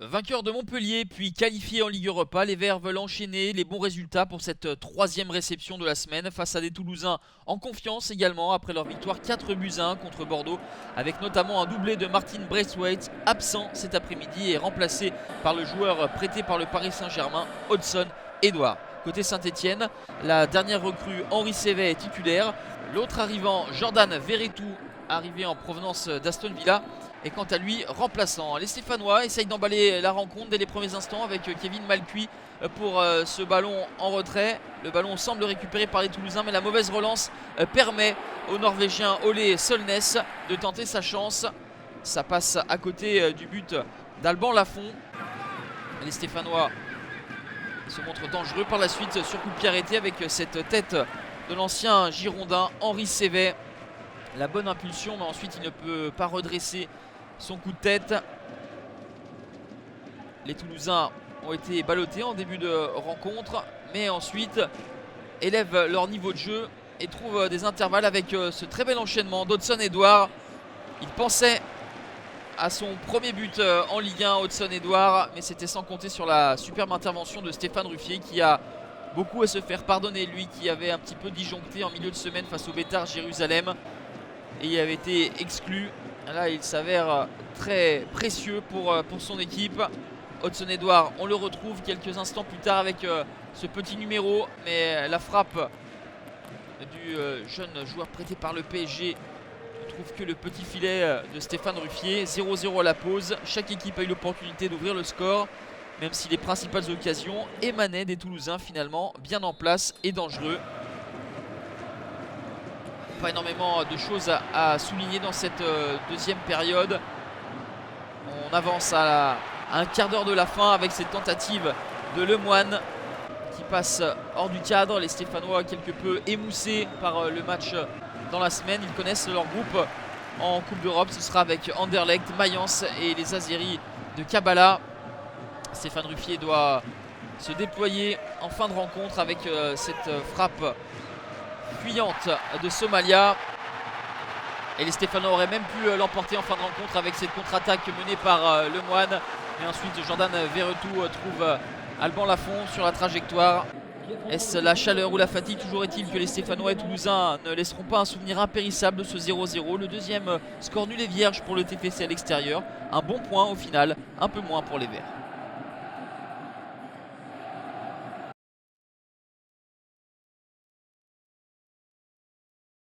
Vainqueur de Montpellier, puis qualifié en Ligue Europa, les Verts veulent enchaîner les bons résultats pour cette troisième réception de la semaine face à des Toulousains en confiance également après leur victoire 4 buts à 1 contre Bordeaux, avec notamment un doublé de Martin Braithwaite, absent cet après-midi et remplacé par le joueur prêté par le Paris Saint-Germain, Odsonne-Édouard. Côté Saint-Etienne, la dernière recrue Henri Saivet est titulaire, l'autre arrivant Jordan Verretou, arrivé en provenance d'Aston Villa, et quant à lui remplaçant. Les Stéphanois essayent d'emballer la rencontre dès les premiers instants avec Kevin Malcuit pour ce ballon en retrait. Le ballon semble récupéré par les Toulousains, mais la mauvaise relance permet au Norvégien Ole Solness de tenter sa chance. Ça passe à côté du but d'Alban Lafont. Les Stéphanois se montrent dangereux par la suite sur coup de pied arrêté avec cette tête de l'ancien Girondin Henri Saivet. La bonne impulsion, mais ensuite il ne peut pas redresser son coup de tête. Les Toulousains ont été ballottés en début de rencontre, mais ensuite élèvent leur niveau de jeu et trouvent des intervalles avec ce très bel enchaînement d'Odsonne-Édouard. Il pensait à son premier but en Ligue 1, Odsonne-Édouard, mais c'était sans compter sur la superbe intervention de Stéphane Ruffier qui a beaucoup à se faire pardonner, lui qui avait un petit peu disjoncté en milieu de semaine face au Beitar Jérusalem et il avait été exclu. Là il s'avère très précieux pour son équipe. Odsonne-Édouard, on le retrouve quelques instants plus tard avec ce petit numéro, mais la frappe du jeune joueur prêté par le PSG ne trouve que le petit filet de Stéphane Ruffier. 0-0 à la pause, chaque équipe a eu l'opportunité d'ouvrir le score, même si les principales occasions émanaient des Toulousains finalement bien en place et dangereux. Pas énormément de choses à souligner dans cette deuxième période. On avance à un quart d'heure de la fin avec cette tentative de Lemoine qui passe hors du cadre. Les Stéphanois quelque peu émoussés par le match dans la semaine. Ils connaissent leur groupe en Coupe d'Europe. Ce sera avec Anderlecht, Mayence et les Azeris de Kabbalah. Stéphane Ruffier doit se déployer en fin de rencontre avec cette frappe fuyante de Somalia. Et les Stéphanois auraient même pu l'emporter en fin de rencontre avec cette contre-attaque menée par Lemoine. Mais ensuite Jordan Verretou trouve Alban Lafont sur la trajectoire. Est-ce la chaleur ou la fatigue? Toujours est-il que les Stéphanois et Toulousains ne laisseront pas un souvenir impérissable de ce 0-0. Le deuxième score nul et vierge pour le TFC à l'extérieur. Un bon point au final, un peu moins pour les Verts.